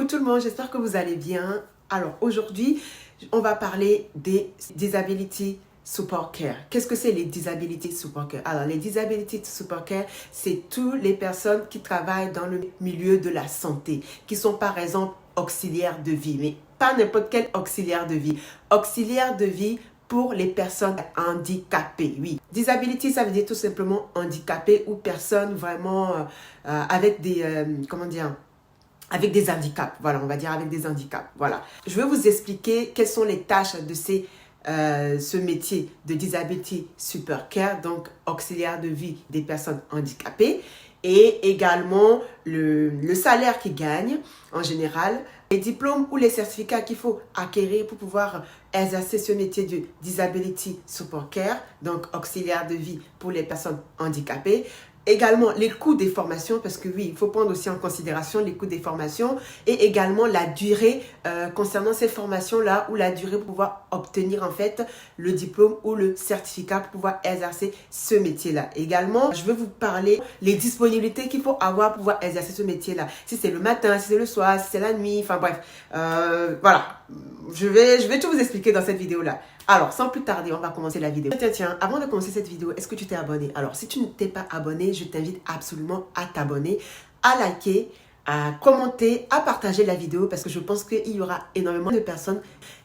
Coucou tout le monde, j'espère que vous allez bien. Alors aujourd'hui, on va parler des Disability Support Care. Qu'est-ce que c'est les Disability Support Care? Alors les Disability Support Care, c'est toutes les personnes qui travaillent dans le milieu de la santé, qui sont par exemple auxiliaires de vie, mais pas n'importe quel auxiliaire de vie. Auxiliaire de vie pour les personnes handicapées, oui. Disability, ça veut dire tout simplement handicapé ou personne vraiment avec des, avec des handicaps, voilà, on va dire avec des handicaps, voilà. Je vais vous expliquer quelles sont les tâches de ce métier de Disability Support Care, donc auxiliaire de vie des personnes handicapées, et également le salaire qu'ils gagnent en général, les diplômes ou les certificats qu'il faut acquérir pour pouvoir exercer ce métier de Disability Support Care, donc auxiliaire de vie pour les personnes handicapées. Également, les coûts des formations, parce que oui, il faut prendre aussi en considération les coûts des formations et également la durée concernant ces formations-là ou la durée pour pouvoir obtenir en fait le diplôme ou le certificat pour pouvoir exercer ce métier-là. Également, je vais vous parler les disponibilités qu'il faut avoir pour pouvoir exercer ce métier-là. Si c'est le matin, si c'est le soir, si c'est la nuit, enfin bref. Voilà, je vais tout vous expliquer dans cette vidéo-là. Alors, sans plus tarder, on va commencer la vidéo. Tiens, avant de commencer cette vidéo, est-ce que tu t'es abonné? Alors, si tu ne t'es pas abonné, je t'invite absolument à t'abonner, à liker, à commenter, à partager la vidéo parce que je pense qu'il y aura énormément de personnes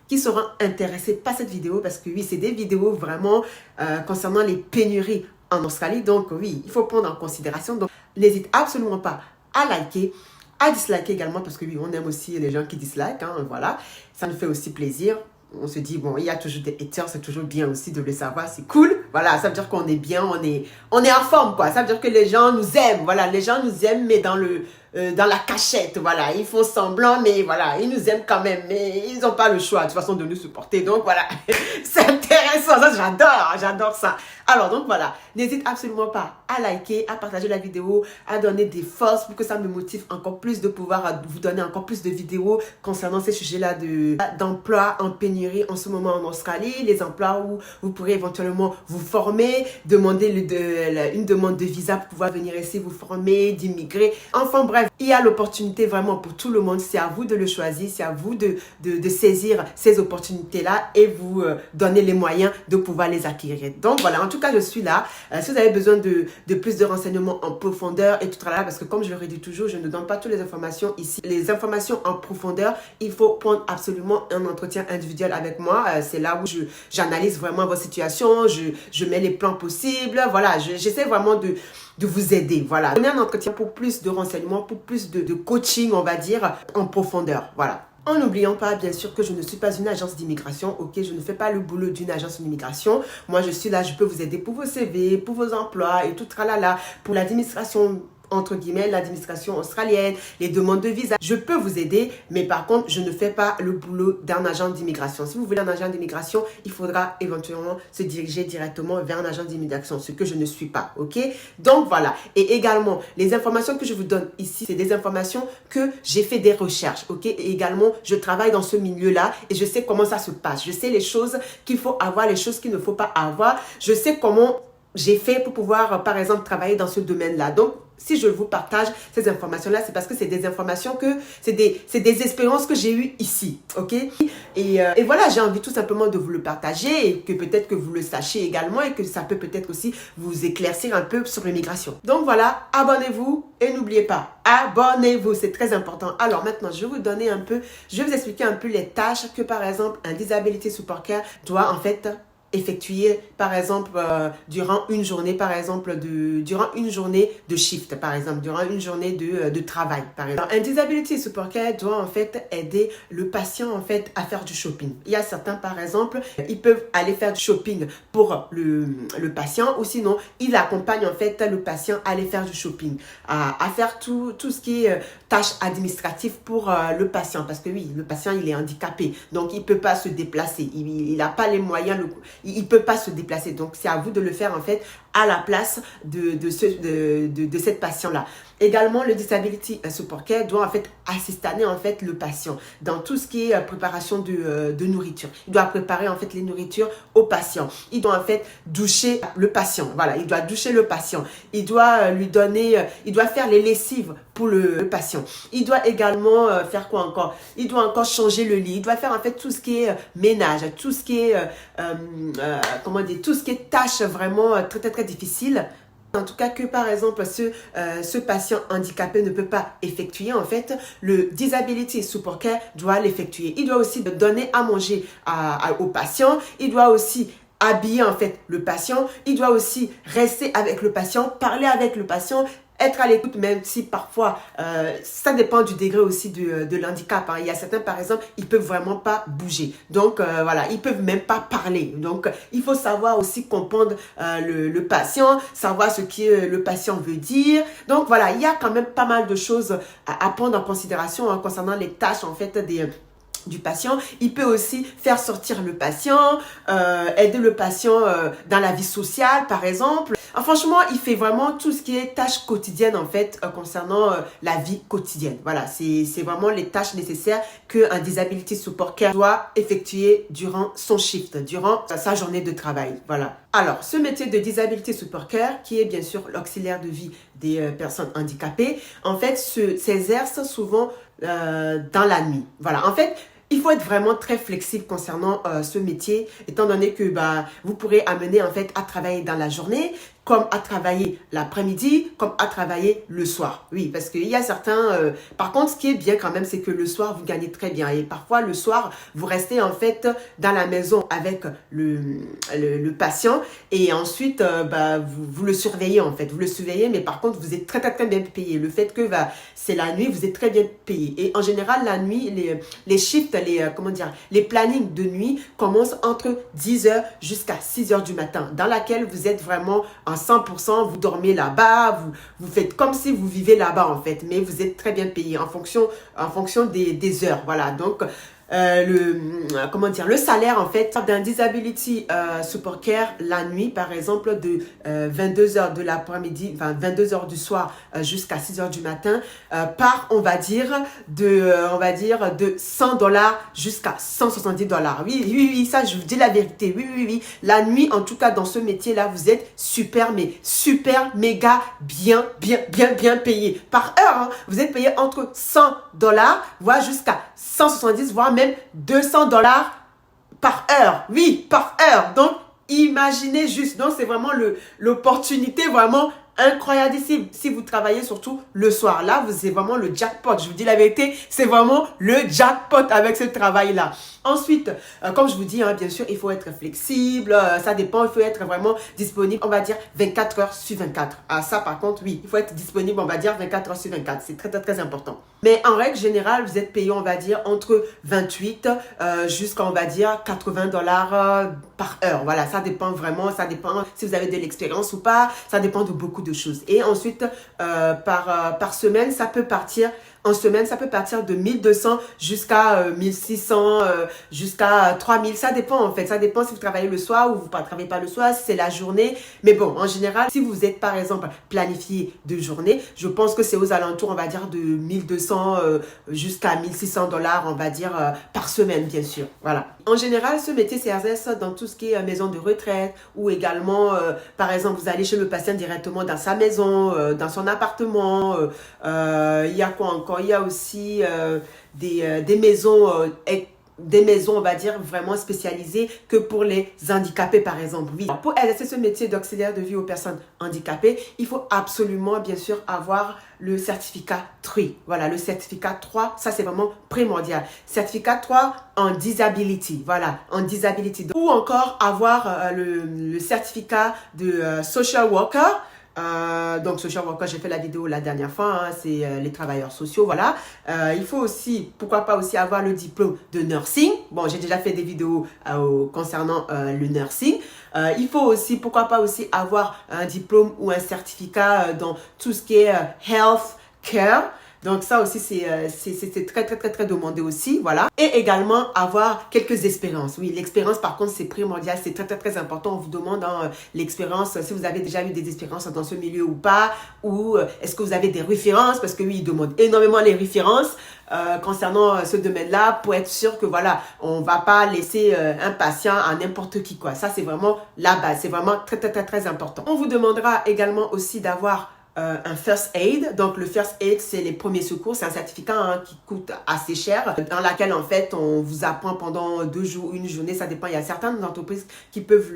qui seront intéressées par cette vidéo parce que oui, c'est des vidéos vraiment concernant les pénuries en Australie. Donc oui, il faut prendre en considération. Donc, n'hésite absolument pas à liker, à disliker également parce que oui, on aime aussi les gens qui dislikent, hein, voilà. Ça nous fait aussi plaisir. On se dit, bon, il y a toujours des haters, c'est toujours bien aussi de le savoir, c'est cool. Voilà, ça veut dire qu'on est bien, on est en forme, quoi. Ça veut dire que les gens nous aiment, voilà. Les gens nous aiment, mais dans la cachette, voilà. Ils font semblant, mais voilà, ils nous aiment quand même. Mais ils n'ont pas le choix, de toute façon, de nous supporter. Donc, voilà, c'est intéressant. Ça, j'adore ça. Alors, donc, voilà, n'hésite absolument pas à liker, à partager la vidéo, à donner des forces pour que ça me motive encore plus de pouvoir vous donner encore plus de vidéos concernant ces sujets-là d'emploi en pénurie en ce moment en Australie, les emplois où vous pourrez éventuellement vous former, demander une demande de visa pour pouvoir venir ici vous former, d'immigrer. Enfin bref, il y a l'opportunité vraiment pour tout le monde. C'est à vous de le choisir, c'est à vous de saisir ces opportunités-là et vous donner les moyens de pouvoir les acquérir. Donc voilà, en tout cas, je suis là. Si vous avez besoin de plus de renseignements en profondeur et tout ça là, parce que comme je le redis toujours, je ne donne pas toutes les informations ici. Les informations en profondeur, il faut prendre absolument un entretien individuel avec moi. C'est là où j'analyse vraiment votre situation, je mets les plans possibles. Voilà, j'essaie vraiment de vous aider. Voilà, donner un entretien pour plus de renseignements, pour plus de coaching, on va dire, en profondeur. Voilà. En n'oubliant pas, bien sûr, que je ne suis pas une agence d'immigration, ok? Je ne fais pas le boulot d'une agence d'immigration. Moi, je suis là, je peux vous aider pour vos CV, pour vos emplois et tout tralala, pour l'administration, entre guillemets, l'administration australienne, les demandes de visa. Je peux vous aider, mais par contre, je ne fais pas le boulot d'un agent d'immigration. Si vous voulez un agent d'immigration, il faudra éventuellement se diriger directement vers un agent d'immigration, ce que je ne suis pas, ok? Donc, voilà. Et également, les informations que je vous donne ici, c'est des informations que j'ai fait des recherches, ok? Et également, je travaille dans ce milieu-là et je sais comment ça se passe. Je sais les choses qu'il faut avoir, les choses qu'il ne faut pas avoir. Je sais comment j'ai fait pour pouvoir, par exemple, travailler dans ce domaine-là. Donc, si je vous partage ces informations-là, c'est parce que c'est des informations c'est des expériences que j'ai eues ici, ok? Et voilà, j'ai envie tout simplement de vous le partager et que peut-être que vous le sachiez également et que ça peut peut-être aussi vous éclaircir un peu sur l'immigration. Donc voilà, abonnez-vous et n'oubliez pas, abonnez-vous, c'est très important. Alors maintenant, je vais vous expliquer un peu les tâches que par exemple un Disability Support Care doit en fait effectuer par exemple durant une journée de shift, par exemple durant une journée de travail par exemple. Alors, un Disability Support Care doit en fait aider le patient en fait à faire du shopping. Il y a certains par exemple, ils peuvent aller faire du shopping pour le patient ou sinon ils accompagnent en fait le patient à aller faire du shopping, à faire tout ce qui est tâches administratives pour le patient parce que oui, le patient il est handicapé donc il peut pas se déplacer, il n'a pas les moyens, il ne peut pas se déplacer. Donc, c'est à vous de le faire en fait à la place de cette patient-là. Également, le Disability Support Care doit en fait assister en fait le patient dans tout ce qui est préparation de nourriture. Il doit préparer en fait les nourritures au patient. Il doit en fait doucher le patient. Voilà, il doit doucher le patient. Il doit lui donner, il doit faire les lessives pour le patient. Il doit également faire quoi encore? Il doit encore changer le lit. Il doit faire en fait tout ce qui est ménage, tout ce qui est, comment dire, tout ce qui est tâches vraiment très difficiles. En tout cas que par exemple ce patient handicapé ne peut pas effectuer, en fait, le Disability Support Care doit l'effectuer. Il doit aussi donner à manger au patient. Il doit aussi habiller en fait le patient. Il doit aussi rester avec le patient, parler avec le patient, être à l'écoute, même si parfois, ça dépend du degré aussi de l'handicap. Hein. Il y a certains, par exemple, ils peuvent vraiment pas bouger. Donc, voilà, ils peuvent même pas parler. Donc, il faut savoir aussi comprendre le patient, savoir ce que le patient veut dire. Donc, voilà, il y a quand même pas mal de choses à prendre en considération hein, concernant les tâches, en fait, du patient. Il peut aussi faire sortir le patient, aider le patient dans la vie sociale, par exemple. Franchement, il fait vraiment tout ce qui est tâches quotidiennes, en fait, concernant la vie quotidienne. Voilà, c'est vraiment les tâches nécessaires qu'un Disability Support Care doit effectuer durant son shift, durant sa journée de travail. Voilà. Alors, ce métier de Disability Support Care, qui est bien sûr l'auxiliaire de vie des personnes handicapées, en fait, s'exerce souvent dans la nuit. Voilà, en fait, il faut être vraiment très flexible concernant ce métier, étant donné que vous pourrez amener en fait à travailler dans la journée, comme à travailler l'après-midi, comme à travailler le soir. Oui, parce qu'il y a certains... par contre, ce qui est bien quand même, c'est que le soir, vous gagnez très bien. Et parfois, le soir, vous restez en fait dans la maison avec le patient. Et ensuite, vous le surveillez en fait. Vous le surveillez, mais par contre, vous êtes très bien payé. Le fait que c'est la nuit, vous êtes très bien payé. Et en général, la nuit, les shifts, les plannings de nuit commencent entre 10h jusqu'à 6h du matin, dans laquelle vous êtes vraiment en 100%, vous dormez là-bas, vous faites comme si vous vivez là-bas en fait, mais vous êtes très bien payé en fonction des heures. Voilà, donc le salaire en fait d'un Disability Support Care la nuit par exemple de 22h de l'après-midi, 22h du soir jusqu'à 6h du matin par on va dire de $100 jusqu'à $170. Oui, ça je vous dis la vérité. Oui. La nuit en tout cas dans ce métier là vous êtes super méga bien payé par heure. Hein. Vous êtes payé entre $100 voire jusqu'à 170 voire même $200 par heure. Oui, par heure. Donc, imaginez juste. Donc, c'est vraiment l'opportunité vraiment incroyable si vous travaillez surtout le soir. Là, c'est vraiment le jackpot. Je vous dis la vérité, c'est vraiment le jackpot avec ce travail-là. Ensuite, comme je vous dis, hein, bien sûr, il faut être flexible. Ça dépend, il faut être vraiment disponible, on va dire 24 heures sur 24. Ça, par contre, oui, il faut être disponible, on va dire 24 heures sur 24. C'est très important. Mais en règle générale, vous êtes payé, on va dire, entre 28 jusqu'à, on va dire, $80 par heure. Voilà, ça dépend vraiment, ça dépend si vous avez de l'expérience ou pas. Ça dépend de beaucoup de choses. Et ensuite, par semaine, ça peut partir... En semaine, ça peut partir de 1200 jusqu'à 1600, jusqu'à 3000. Ça dépend en fait. Ça dépend si vous travaillez le soir ou vous ne travaillez pas le soir, si c'est la journée. Mais bon, en général, si vous êtes par exemple planifié de journée, je pense que c'est aux alentours, on va dire, de 1200 jusqu'à $1600, on va dire, par semaine, bien sûr. Voilà. En général, ce métier s'exerce dans tout ce qui est maison de retraite ou également, par exemple, vous allez chez le patient directement dans sa maison, dans son appartement. Il y a quoi encore? Il y a aussi des maisons, on va dire, vraiment spécialisées que pour les handicapés, par exemple. Oui. Pour exercer ce métier d'auxiliaire de vie aux personnes handicapées, il faut absolument, bien sûr, avoir le certificat 3. Voilà, le certificat 3, ça c'est vraiment primordial. Certificat 3 en disability, voilà, en disability. Ou encore avoir le certificat de social worker. Donc social worker, j'ai fait la vidéo la dernière fois, hein, c'est les travailleurs sociaux, voilà. Il faut aussi, pourquoi pas aussi avoir le diplôme de nursing. Bon, j'ai déjà fait des vidéos concernant le nursing. Il faut aussi, pourquoi pas aussi avoir un diplôme ou un certificat dans tout ce qui est health care. Donc ça aussi, c'est très, très, très, très demandé aussi, voilà. Et également, avoir quelques expériences. Oui, l'expérience, par contre, c'est primordial, c'est très, très, très important. On vous demande l'expérience, si vous avez déjà eu des expériences dans ce milieu ou pas, ou est-ce que vous avez des références, parce que oui, ils demandent énormément les références concernant ce domaine-là, pour être sûr que voilà, on va pas laisser un patient à n'importe qui, quoi. Ça, c'est vraiment la base, c'est vraiment très, très, très, très important. On vous demandera également aussi d'avoir un first aid. Donc le first aid, c'est les premiers secours, c'est un certificat qui coûte assez cher, dans laquelle en fait on vous apprend pendant 2 jours, une journée, ça dépend. Il y a certaines entreprises qui peuvent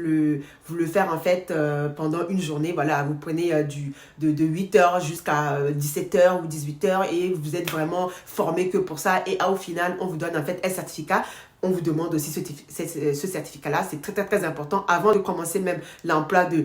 vous le faire en fait pendant une journée. Voilà, vous prenez de 8h jusqu'à 17h ou 18h et vous êtes vraiment formé que pour ça, et au final on vous donne en fait un certificat. On vous demande aussi ce certificat-là, c'est très, très, très important. Avant de commencer même l'emploi de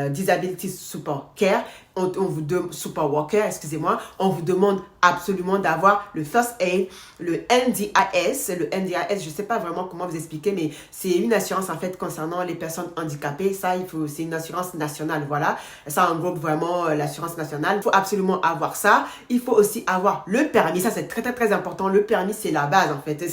Disability Support Care, on vous demande, Support Worker, excusez-moi, on vous demande absolument d'avoir le First Aid, le NDIS. Le NDIS, je ne sais pas vraiment comment vous expliquer, mais c'est une assurance en fait concernant les personnes handicapées. Ça, c'est une assurance nationale, voilà. Ça englobe vraiment l'assurance nationale. Il faut absolument avoir ça. Il faut aussi avoir le permis. Ça, c'est très, très, très important. Le permis, c'est la base en fait.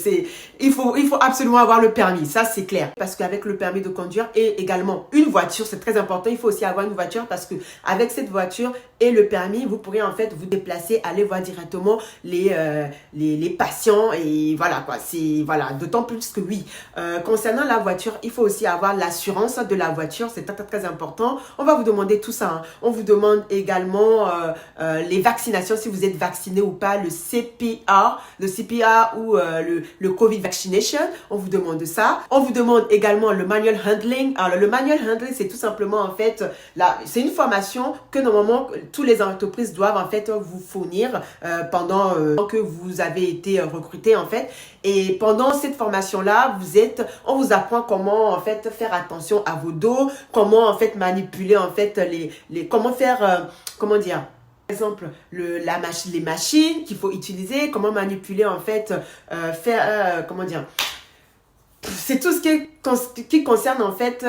Il faut absolument avoir le permis, ça c'est clair. Parce qu'avec le permis de conduire et également une voiture, c'est très important. Il faut aussi avoir une voiture parce que avec cette voiture et le permis, vous pourrez en fait vous déplacer, aller voir directement les patients et voilà quoi. C'est voilà, d'autant plus que oui. Concernant la voiture, il faut aussi avoir l'assurance de la voiture, c'est très, très très important. On va vous demander tout ça. Hein. On vous demande également les vaccinations, si vous êtes vacciné ou pas, le CPR ou le COVID vaccination. On vous demande ça. On vous demande également le manual handling. Alors le manual handling, c'est tout simplement en fait c'est une formation que normalement toutes les entreprises doivent en fait vous fournir pendant que vous avez été recruté en fait. Et pendant cette formation là, on vous apprend comment en fait faire attention à vos dos, comment en fait manipuler en fait comment faire comment dire. Par exemple, les machines qu'il faut utiliser, comment manipuler en fait, comment dire, c'est tout ce qui concerne en fait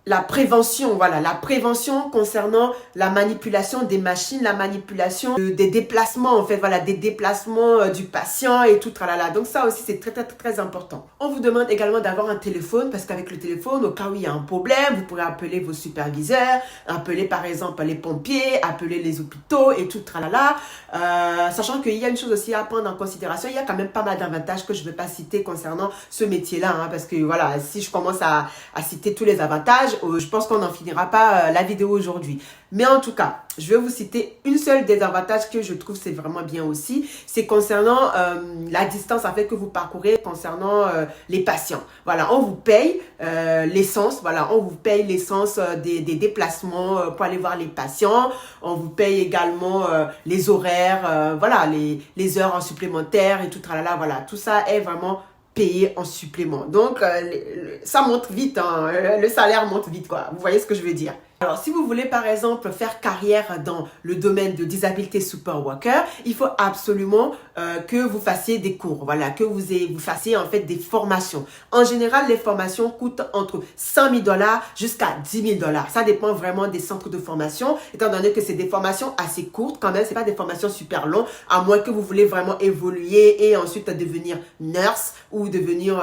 la prévention, voilà, la prévention concernant la manipulation des machines, la manipulation des déplacements, en fait, voilà, des déplacements du patient et tout, tralala. Donc ça aussi, c'est très, très, très important. On vous demande également d'avoir un téléphone, parce qu'avec le téléphone, au cas où il y a un problème, vous pourrez appeler vos superviseurs, appeler par exemple les pompiers, appeler les hôpitaux et tout, tralala. Sachant qu'il y a une chose aussi à prendre en considération, il y a quand même pas mal d'avantages que je ne vais pas citer concernant ce métier-là, hein, parce que voilà, si je commence à citer tous les avantages, je pense qu'on n'en finira pas la vidéo aujourd'hui. Mais en tout cas, je vais vous citer une seule des avantages que je trouve c'est vraiment bien aussi. C'est concernant la distance en fait que vous parcourez concernant les patients. Voilà, on vous paye l'essence. Voilà, on vous paye l'essence des déplacements pour aller voir les patients. On vous paye également les horaires, voilà, les heures en supplémentaire et tout. Tralala, voilà, tout ça est vraiment payé en supplément. Donc, ça monte vite, hein, le salaire monte vite, quoi. Vous voyez ce que je veux dire? Alors, si vous voulez, par exemple, faire carrière dans le domaine de Disability Support Worker, il faut absolument que vous fassiez des cours, voilà, que vous fassiez en fait des formations. En général, les formations coûtent entre 100 000 $ jusqu'à 10 000 $. Ça dépend vraiment des centres de formation, étant donné que c'est des formations assez courtes quand même, c'est pas des formations super longues, à moins que vous voulez vraiment évoluer et ensuite devenir nurse ou devenir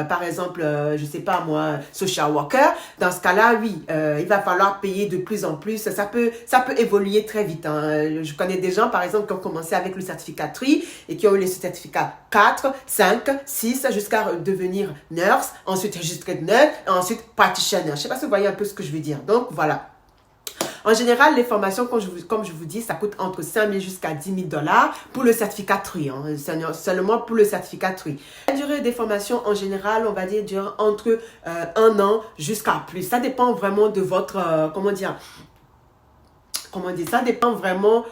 par exemple, je sais pas moi, social worker. Dans ce cas-là, oui, il va falloir payer de plus en plus. Ça peut évoluer très vite. Hein. Je connais des gens, par exemple, qui ont commencé avec le certificat 3 et qui ont eu les certificats 4, 5, 6, jusqu'à devenir nurse, ensuite registered nurse, et ensuite practitioner. Je ne sais pas si vous voyez un peu ce que je veux dire. Donc, voilà. En général, les formations, comme je vous dis, ça coûte entre 5 000 jusqu'à 10 000 $ pour le certificat 3, hein, seulement pour le certificat 3. La durée des formations, en général, on va dire, dure entre 1 an jusqu'à plus. Ça dépend vraiment de votre, ça dépend vraiment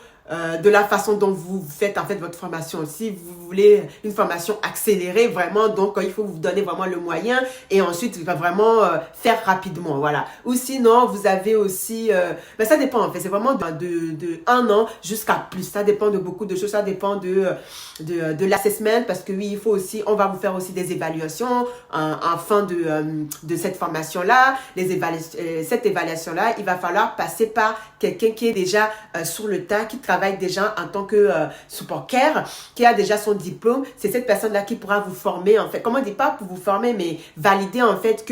de la façon dont vous faites en fait votre formation. Si vous voulez une formation accélérée vraiment, donc il faut vous donner vraiment le moyen et ensuite il va vraiment faire rapidement, voilà. Ou sinon vous avez aussi ben ça dépend en fait, c'est vraiment de 1 an jusqu'à plus. Ça dépend de beaucoup de choses, ça dépend de l'assessment, parce que oui, il faut aussi, on va vous faire aussi des évaluations en fin de cette formation là. Cette évaluation là, il va falloir passer par quelqu'un qui est déjà sur le tas, qui travaille travaille déjà en tant que support care, qui a déjà son diplôme, c'est cette personne-là qui pourra vous former, en fait. Comment on dit, pas pour vous former, mais valider, en fait,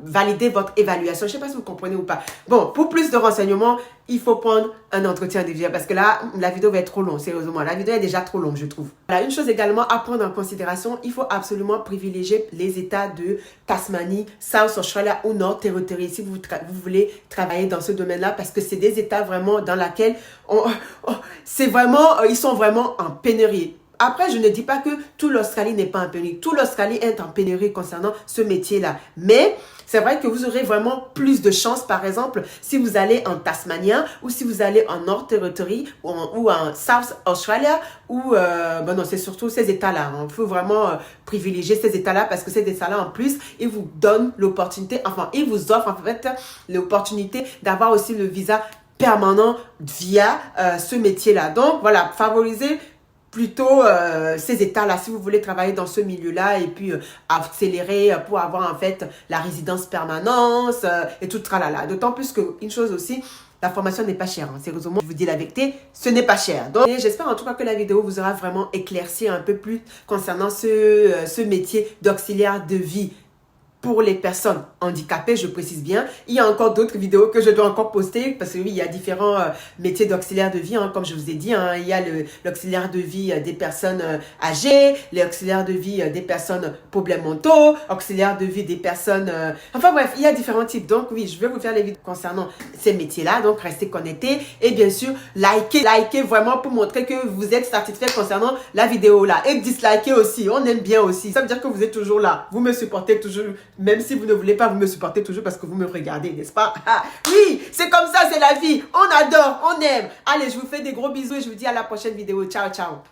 valider votre évaluation. Je ne sais pas si vous comprenez ou pas. Bon, pour plus de renseignements, il faut prendre un entretien individuel parce que là, la vidéo va être trop longue, sérieusement. La vidéo est déjà trop longue, je trouve. Voilà, une chose également à prendre en considération, il faut absolument privilégier les États de Tasmanie, South Australia ou North Territory si vous voulez travailler dans ce domaine-là parce que c'est des États vraiment dans lesquels ils sont vraiment en pénurie. Après, je ne dis pas que tout l'Australie n'est pas en pénurie. Tout l'Australie est en pénurie concernant ce métier-là. Mais c'est vrai que vous aurez vraiment plus de chance, par exemple, si vous allez en Tasmanie ou si vous allez en North Territory ou en South Australia ou, non, c'est surtout ces États-là. Il faut vraiment privilégier ces États-là parce que ces États-là, en plus, ils vous donnent l'opportunité, enfin, ils vous offrent en fait l'opportunité d'avoir aussi le visa permanent via ce métier-là. Donc, voilà, favoriser plutôt ces états-là, si vous voulez travailler dans ce milieu-là et puis accélérer pour avoir en fait la résidence permanente et tout tralala. D'autant plus qu'une chose aussi, la formation n'est pas chère. Hein. Sérieusement, je vous dis la vérité, ce n'est pas cher. Donc, j'espère en tout cas que la vidéo vous aura vraiment éclairci un peu plus concernant ce métier d'auxiliaire de vie. Pour les personnes handicapées, je précise bien. Il y a encore d'autres vidéos que je dois encore poster parce que oui, il y a différents métiers d'auxiliaire de vie, hein, comme je vous ai dit. Hein, il y a l'auxiliaire de vie des personnes âgées, l'auxiliaire de vie des personnes problèmes mentaux, auxiliaire de vie des personnes... Enfin bref, il y a différents types. Donc oui, je vais vous faire les vidéos concernant ces métiers-là. Donc restez connectés et bien sûr, likez vraiment pour montrer que vous êtes satisfait concernant la vidéo là. Et dislikez aussi, on aime bien aussi. Ça veut dire que vous êtes toujours là. Vous me supportez toujours. Même si vous ne voulez pas, vous me supportez toujours parce que vous me regardez, n'est-ce pas? Ah, oui, c'est comme ça, c'est la vie. On adore, on aime. Allez, je vous fais des gros bisous et je vous dis à la prochaine vidéo. Ciao, ciao.